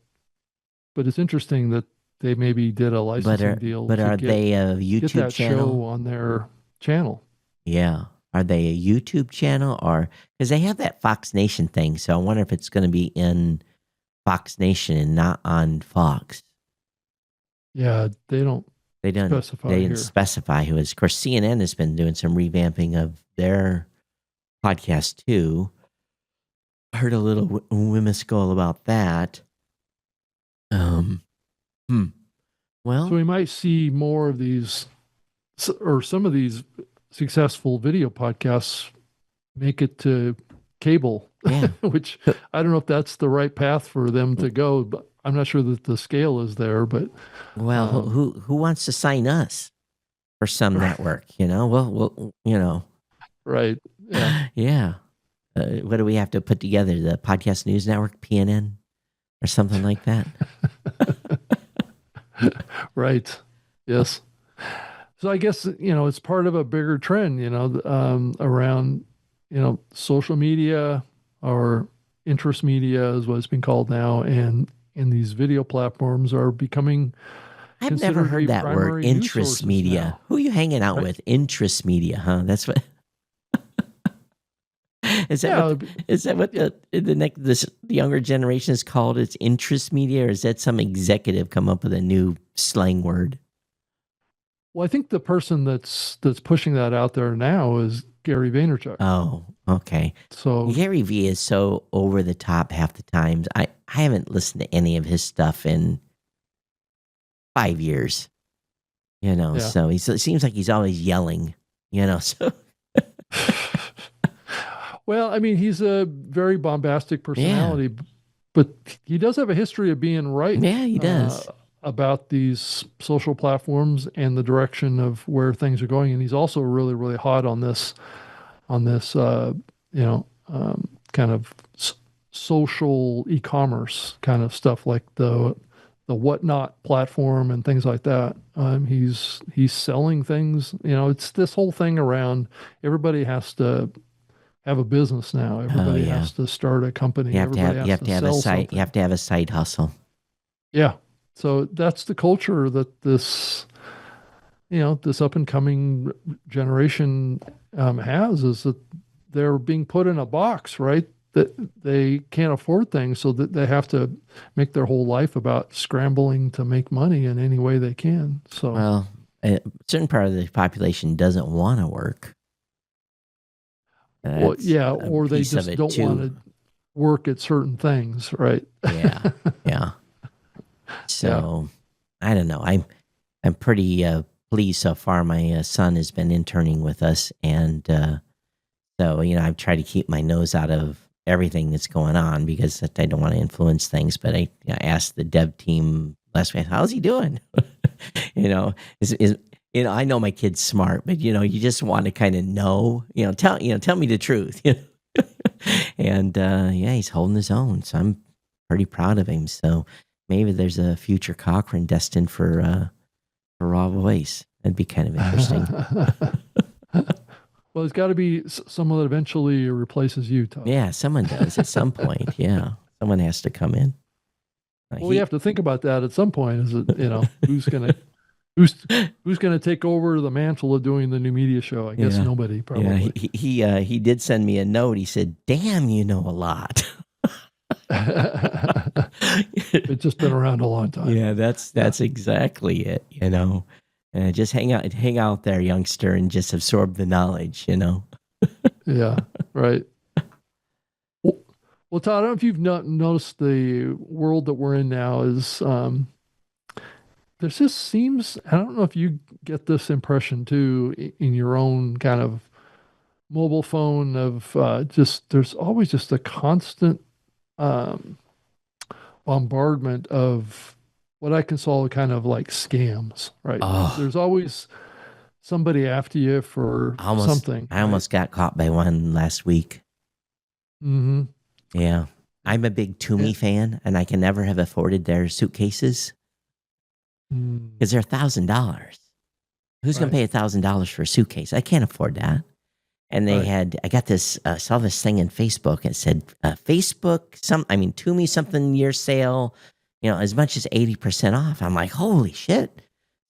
it's interesting that they maybe did a licensing deal. But are they a YouTube channel? Show on their channel. Yeah. Are they a YouTube channel, or because they have that Fox Nation thing? So I wonder if it's going to be in Fox Nation and not on Fox. Yeah, they don't specify. They didn't specify who is. Of course, CNN has been doing some revamping of their podcast too. I heard a little whimsical about that. Well, so we might see more of these, or some of these successful video podcasts make it to cable, which I don't know if that's the right path for them to go, but I'm not sure that the scale is there. But who wants to sign us for some network? Well, right? Yeah, yeah. What do we have to put together? The Podcast News Network, PNN, or something like that. Right. Yes. So I guess, it's part of a bigger trend, around, social media or interest media is what it's been called now. And these video platforms are becoming I've never considered to heard be that word, primary news interest sources media. now, Who are you hanging out right? with? Interest media, huh? That's what is that what Yeah. the, is that what Yeah. the next the younger generation is called? It's interest media, or is that some executive come up with a new slang word? Well, I think the person that's pushing that out there now is Gary Vaynerchuk. Oh, okay. So Gary V is so over the top half the times. I haven't listened to any of his stuff in 5 years. yeah. So it seems like he's always yelling. So Well, I mean, he's a very bombastic yeah, personality, but he does have a history of being right yeah, he uh, does. about these social platforms and the direction of where things are going. And he's also really, really hot on this, kind of social e-commerce kind of stuff, like the Whatnot platform and things like that. He's selling things. It's this whole thing around everybody has to have a business now. Oh Everybody yeah. has to start a You company. have to Everybody have you has have to to have a sell side you something. have to have a side hustle. Yeah. So that's the culture that this up and coming generation has, is that they're being put in a box, right? That they can't afford things, so that they have to make their whole life about scrambling to make money in any way they can. So, Well, a certain part of the population doesn't want to work. well, That's yeah, a or they piece of just it don't want too. to work at certain things, right? Yeah, yeah. Yeah. So I don't know. I'm pretty pleased so far. My son has been interning with us, and so I've tried to keep my nose out of everything that's going on because I don't want to influence things. But I asked the dev team last week, "How's he doing?" you know, is I know my kid's smart, but you just want to kind of know. Tell me the truth. And yeah, he's holding his own, so I'm pretty proud of him. So maybe there's a future Cochrane destined for raw voice. That'd be kind of interesting. Well, it's got to be someone that eventually replaces you, Todd. Yeah, someone does at some point. Yeah, someone has to come in. Well, we He, have to think about that at some point. Is it, who's who's gonna take over the mantle of doing the new media show? I guess yeah, nobody, yeah. probably. He did send me a note. He said, "Damn, you know a lot." It's just been around a long time. Yeah, Yeah. that's exactly it. Just hang out there, youngster, and just absorb the knowledge. Yeah. Right. Well, Todd, I don't know if you've noticed the world that we're in now is there just seems, I don't know if you get this impression too in your own kind of mobile phone of just there's always just a constant um, bombardment of what I consider kind of like scams, right? Oh, There's always somebody after you for something, I right? almost got caught by one last week. Mm-hmm. Yeah. I'm a big Toomey fan, and I can never have afforded their suitcases because they're $1,000. Who's going to Right, pay $1,000 for a suitcase? I can't afford that. And right. I got this, saw this thing in Facebook. It said, Toomey something year sale, as much as 80% off. I'm like, holy shit.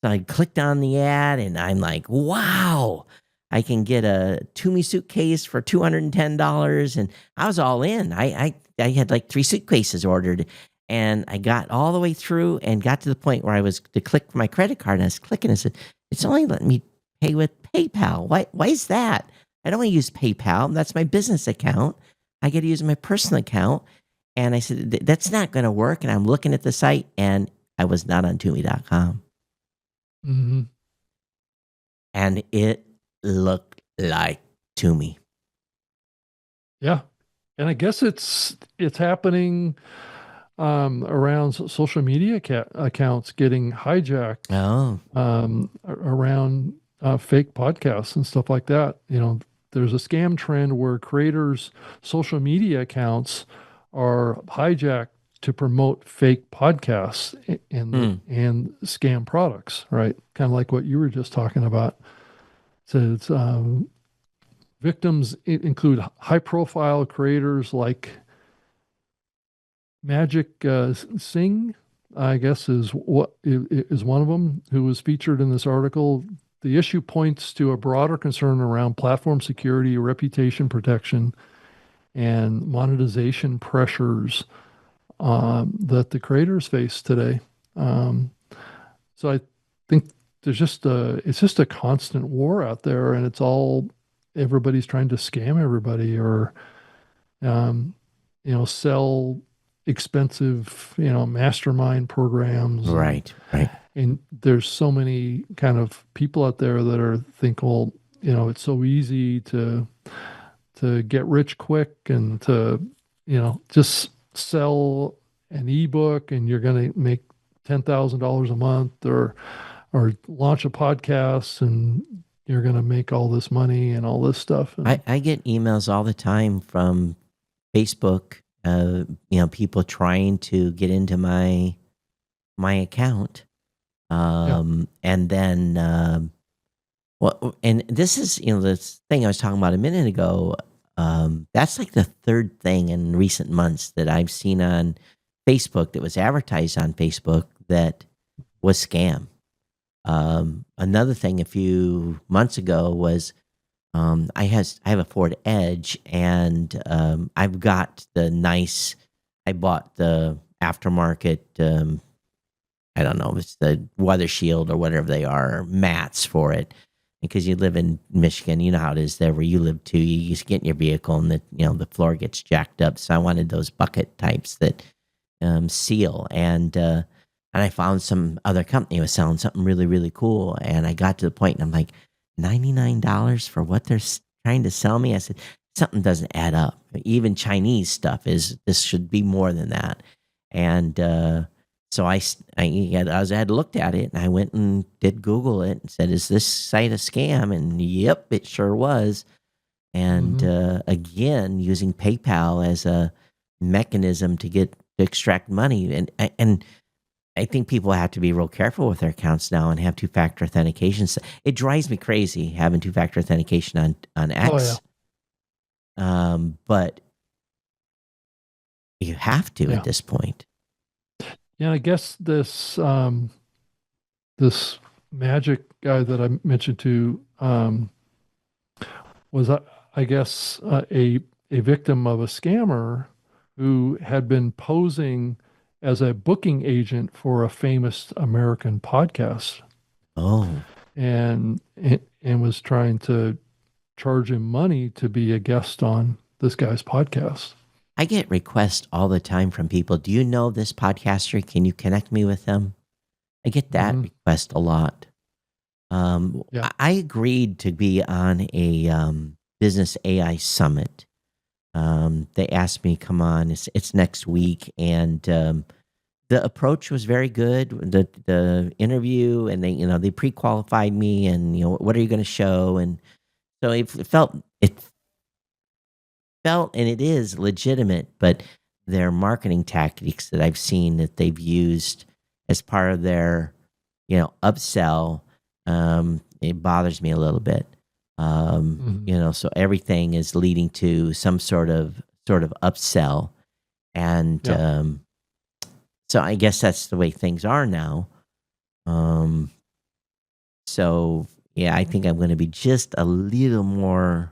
So I clicked on the ad and I'm like, wow, I can get a Toomey suitcase for $210. And I was all in. I had like 3 suitcases ordered, and I got all the way through and got to the point where I was to click my credit card, and I was clicking and said, it's only letting me pay with PayPal. Why is that? I don't want to use PayPal. That's my business account. I got to use my personal account. And I said, that's not going to work. And I'm looking at the site, and I was not on Toomey.com. Mm-hmm. And it looked like Toomey. Yeah. And I guess it's happening around social media accounts getting hijacked Oh, around fake podcasts and stuff like that. There's a scam trend where creators' social media accounts are hijacked to promote fake podcasts Hmm. and scam products, right? Kind of like what you were just talking about. So it's victims include high-profile creators like Magic Singh, I guess is one of them who was featured in this article. The issue points to a broader concern around platform security, reputation protection, and monetization pressures that the creators face today. Um, so I think it's just a constant war out there, and it's all everybody's trying to scam everybody or um, sell expensive, mastermind programs, Right. Right. and there's so many kind of people out there that are think, well, it's so easy to get rich quick and to, just sell an ebook and you're going to make $10,000 a month or launch a podcast and you're going to make all this money and all this stuff. And I get emails all the time from Facebook, people trying to get into my account. yeah, And then, well, and this is, this thing I was talking about a minute ago. That's like the third thing in recent months that I've seen on Facebook that was advertised on Facebook that was scam. Another thing a few months ago was I have a Ford Edge, and I've got the nice. I bought the aftermarket. I don't know, it's the weather shield or whatever they are, mats for it. Because you live in Michigan, you know how it is there where you live too. You just get in your vehicle and the floor gets jacked up. So I wanted those bucket types that seal, and I found some other company was selling something really, really cool. And I got to the point and I'm like, $99 for what they're trying to sell me? I said, something doesn't add up. Even Chinese stuff this should be more than that. And so I had looked at it and I went and did Google it and said, is this site a scam? And yep, it sure was. And hmm again, using PayPal as a mechanism to extract money. And I think people have to be real careful with their accounts now and have two-factor authentication. It drives me crazy having two-factor authentication on oh yeah, X. But you have to at yeah, this point. yeah. I guess this magic guy that I mentioned to was I guess a victim of a scammer who had been posing as a booking agent for a famous American podcast Oh, and was trying to charge him money to be a guest on this guy's podcast. I get requests all the time from people. Do you know this podcaster? Can you connect me with them? I get that hmm request a lot. Yeah. I agreed to be on a business AI summit. They asked me, come on, it's next week, and the approach was very good. The interview, and they pre-qualified me, and what are you going to show, and so it felt and it is legitimate, but their marketing tactics that I've seen that they've used as part of their upsell, it bothers me a little bit. hmm So everything is leading to some sort of upsell, and Yeah. so I guess that's the way things are now. Um, so yeah, I think I'm going to be just a little more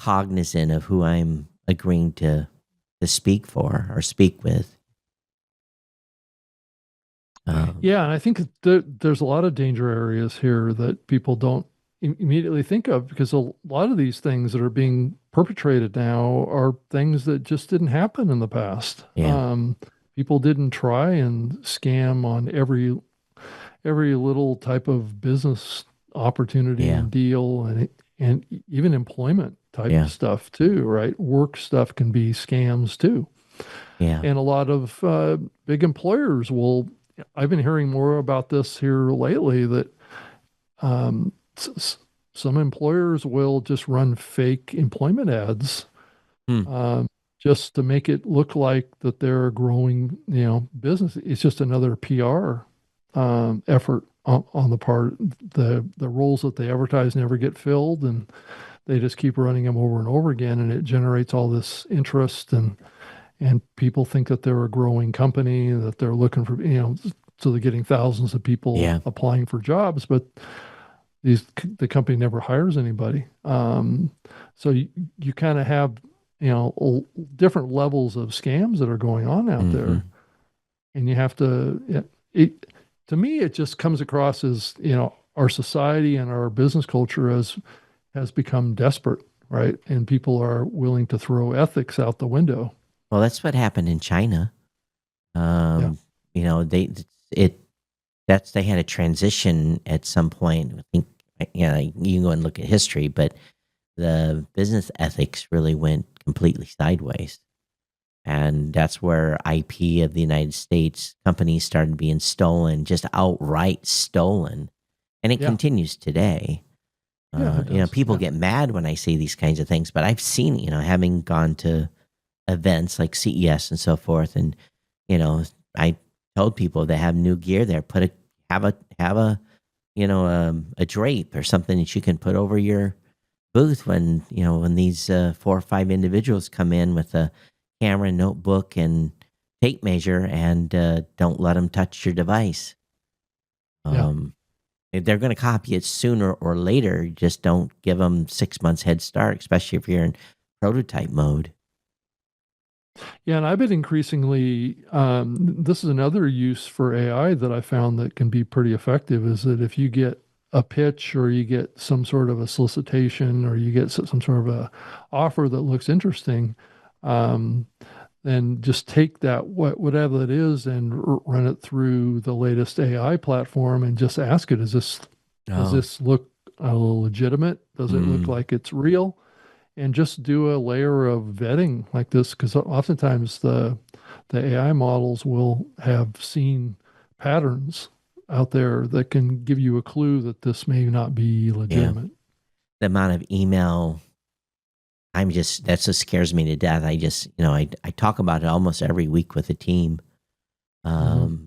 cognizant of who I'm agreeing to speak for or speak with. Um, Yeah, and I think there's a lot of danger areas here that people don't immediately think of because a lot of these things that are being perpetrated now are things that just didn't happen in the past. yeah, People didn't try and scam on every little type of business opportunity yeah, and deal and even employment type yeah, stuff too, right? Work stuff can be scams too. yeah. And a lot of big employers will, I've been hearing more about this here lately that um, some employers will just run fake employment ads Hmm. um, just to make it look like that they're a growing, business. It's just another PR effort on the part. The roles that they advertise never get filled, and they just keep running them over and over again, and it generates all this interest, and people think that they're a growing company, that they're looking for, so they're getting thousands of people Yeah. applying for jobs, but the company never hires anybody. So you kind of have, different levels of scams that are going on out there, and you have to. To me, it just comes across as, our society and our business culture has become desperate, right? And people are willing to throw ethics out the window. Well, that's what happened in China. Yeah. It they had a transition at some point. I think, you can go and look at history, but the business ethics really went completely sideways. And that's where IP of the United States companies started being stolen, just outright stolen. And it Yeah. continues today. Yeah, it does. People Yeah. get mad when I say these kinds of things, but I've seen, having gone to events like CES and so forth, and I told people that have new gear there, have a a drape or something that you can put over your booth when these 4 or 5 individuals come in with a camera, notebook, and tape measure, and don't let them touch your device. If they're going to copy it sooner or later, just don't give them 6 months head start, especially if you're in prototype mode. Yeah, and I've been increasingly, this is another use for AI that I found that can be pretty effective, is that if you get a pitch, or you get some sort of a solicitation, or you get some sort of a offer that looks interesting, then just take that, whatever it is, and run it through the latest AI platform, and just ask it, does this look legitimate? Does it look like it's real? And just do a layer of vetting like this, because oftentimes the AI models will have seen patterns out there that can give you a clue that this may not be legitimate. The amount of email, that just scares me to death. I just, I talk about it almost every week with the team.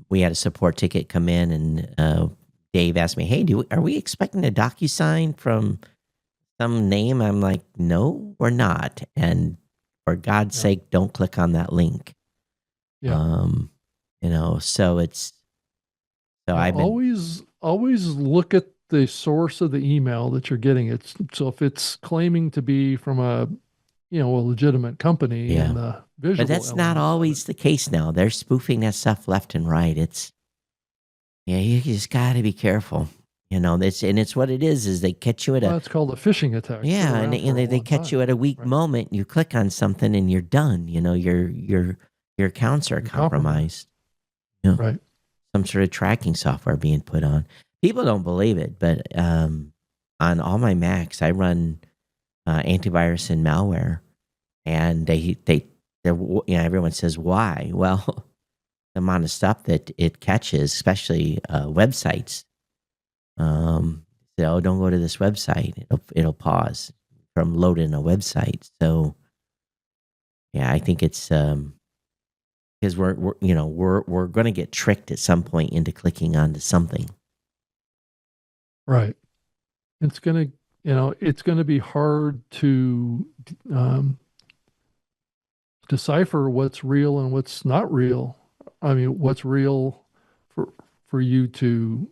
We had a support ticket come in, and Dave asked me, "Hey, are we expecting a DocuSign from some name?" I'm like, "No, we're not. And for God's sake, don't click on that link." Yeah. So I've been, always look at the source of the email that you're getting. So if it's claiming to be from a legitimate company, and the visual, but that's not always the case now. They're spoofing that stuff left and right. You just got to be careful. It's what it is they catch you at It's called a phishing attack. Yeah, and they catch you at a weak moment. You click on something and you're done. Your accounts are compromised. Right. Some sort of tracking software being put on. People don't believe it, but on all my Macs, I run antivirus and malware, and everyone says why. Well, the amount of stuff that it catches, especially websites. Don't go to this website. It'll pause from loading a website. So, yeah, I think it's because we're going to get tricked at some point into clicking onto something. Right. It's gonna be hard to decipher what's real and what's not real. I mean, what's real for you to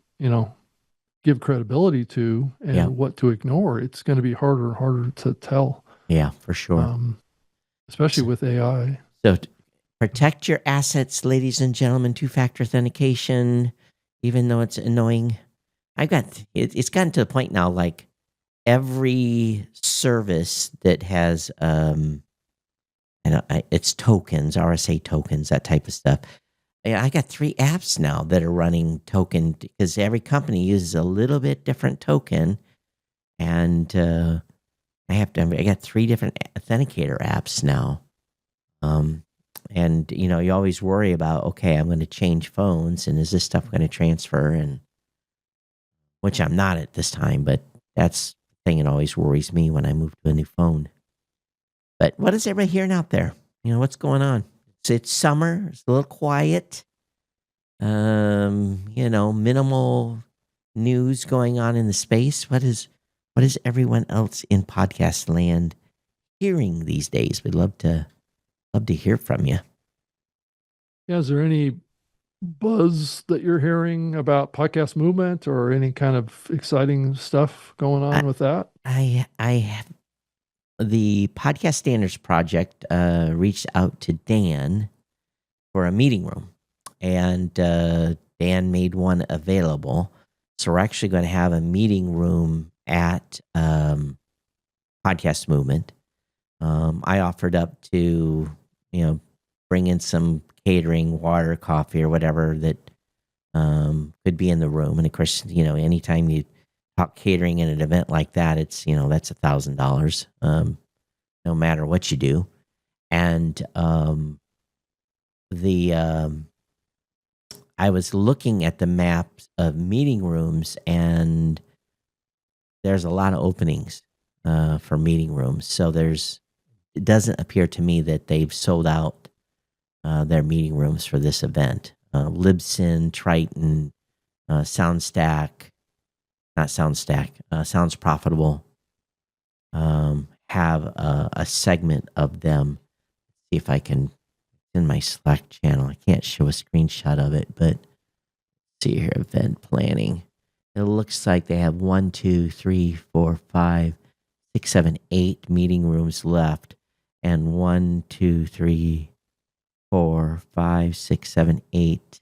give credibility to, and what to ignore. It's going to be harder and harder to tell. Yeah, for sure. Especially with AI. So protect your assets, ladies and gentlemen. 2-factor authentication, even though it's annoying. It's gotten to the point now, like every service that has it's tokens, RSA tokens, that type of stuff. I got 3 apps now that are running token, because every company uses a little bit different token, and I got 3 different authenticator apps now. And you always worry about, okay, I'm going to change phones, and is this stuff going to transfer? And which I'm not at this time, but that's the thing that always worries me when I move to a new phone. But what is everybody hearing out there? what's going on? It's summer. It's a little quiet. Minimal news going on in the space. What is everyone else in podcast land hearing these days? We'd love to hear from you. Yeah, is there any buzz that you're hearing about podcast movement or any kind of exciting stuff going on with that? I have the Podcast Standards Project reached out to Dan for a meeting room, and Dan made one available. So we're actually going to have a meeting room at Podcast Movement. I offered up to, bring in some catering, water, coffee, or whatever that could be in the room. And of course, anytime you talk catering in an event like that, it's, that's $1,000, no matter what you do. And I was looking at the maps of meeting rooms, and there's a lot of openings for meeting rooms. So it doesn't appear to me that they've sold out their meeting rooms for this event. Libsyn, Triton, Soundstack, not Soundstack, Sounds Profitable, have a segment of them. See if I can, in my Slack channel, I can't show a screenshot of it, but see here, event planning. It looks like they have 1, 2, 3, 4, 5, 6, 7, 8 meeting rooms left, and 1, 2, 3, 4, 5, 6, 7, 8,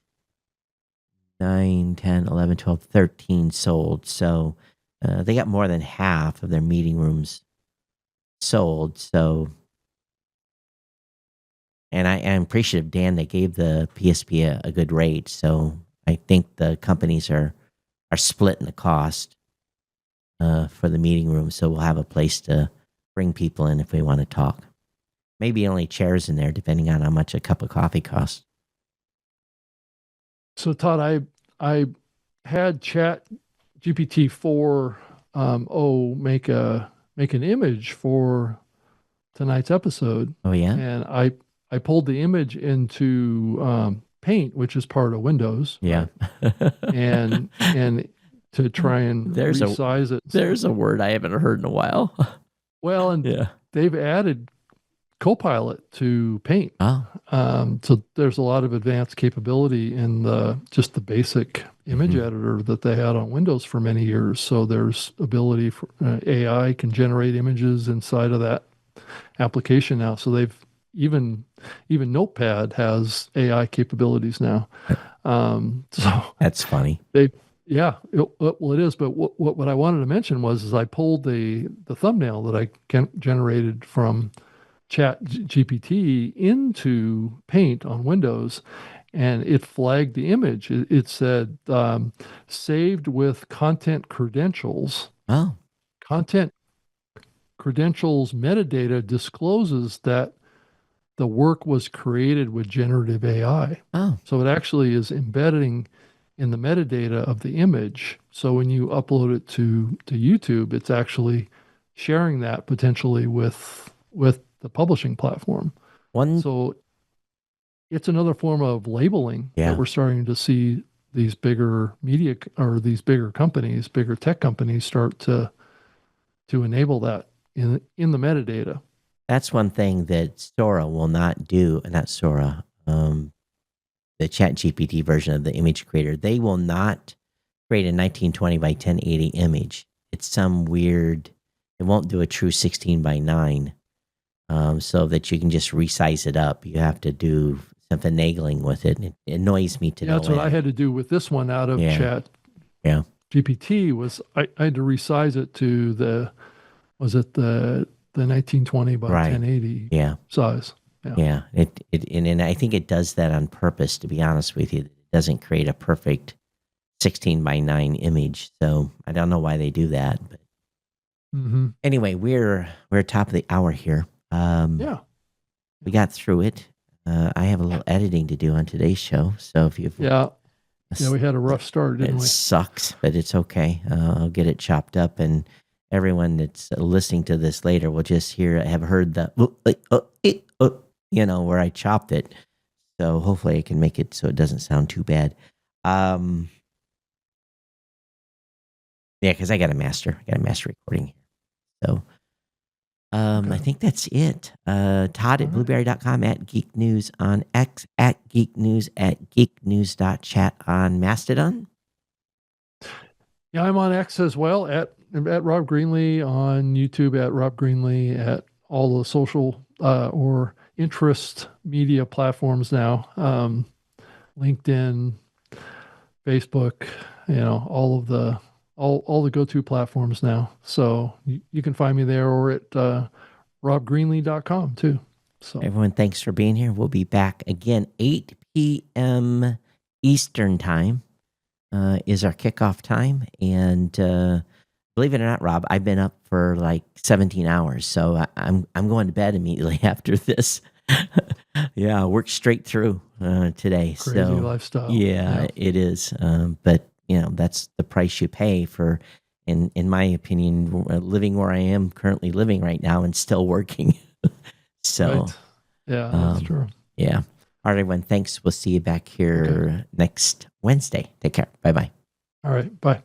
9, 10, 11, 12, 13 sold. So they got more than half of their meeting rooms sold. So, and I am appreciative, Dan, they gave the PSP a good rate. So I think the companies are splitting the cost for the meeting room. So we'll have a place to bring people in if we want to talk. Maybe only chairs in there, depending on how much a cup of coffee costs. So Todd, I had Chat GPT 4 make an image for tonight's episode. Oh yeah, and I pulled the image into Paint, which is part of Windows. Yeah, right? and to try and resize it. There's a word I haven't heard in a while. Well, and yeah, they've added Copilot to Paint. Oh, So there's a lot of advanced capability in just the basic image editor that they had on Windows for many years. So there's ability for AI can generate images inside of that application now. So they've even Notepad has AI capabilities now. So that's funny. It is. But what I wanted to mention was I pulled the thumbnail that I generated from Chat GPT into Paint on Windows, and it flagged the image. It said saved with content credentials. Oh, content credentials metadata discloses that the work was created with generative AI. Oh, so it actually is embedding in the metadata of the image. So when you upload it to YouTube, it's actually sharing that potentially with the publishing platform. So it's another form of labeling that we're starting to see these bigger media or these bigger companies, bigger tech companies start to enable that in the metadata. That's one thing that Sora will not do. Not Sora, the Chat GPT version of the image creator. They will not create a 1920 by 1080 image. It's some weird. It won't do a true 16 by 9. So that you can just resize it up. You have to do some finagling with it. It annoys me to no That's what I had to do with this one out of Chat GPT was I had to resize it to the 1920 by 1080 size. Yeah. And I think it does that on purpose, to be honest with you. It doesn't create a perfect 16 by 9 image. So I don't know why they do that. But anyway, we're top of the hour here. We got through it. I have a little editing to do on today's show. So if you've we had a rough start, didn't we? It sucks, but it's okay. I'll get it chopped up, and everyone that's listening to this later will just have heard the where I chopped it. So hopefully I can make it so it doesn't sound too bad. Yeah, because I got a master recording here. So I think that's it. Todd at blueberry.com, at Geek News on X, at Geek News, at geeknews.chat on Mastodon. Yeah, I'm on X as well, at Rob Greenlee, on YouTube at Rob Greenlee, at all the social or interest media platforms now. LinkedIn, Facebook, all the go-to platforms now. So you can find me there, or at robgreenlee.com too. So Everyone, thanks for being here. We'll be back again 8 p.m. Eastern time is our kickoff time. And believe it or not, Rob, I've been up for like 17 hours. So I'm going to bed immediately after this. Yeah, I worked straight through today. crazy lifestyle. Yeah, it is. But that's the price you pay for, in my opinion, living where I am currently living right now and still working. So, right. Yeah, that's true. Yeah. All right, everyone. Thanks. We'll see you back here next Wednesday. Take care. Bye-bye. All right. Bye.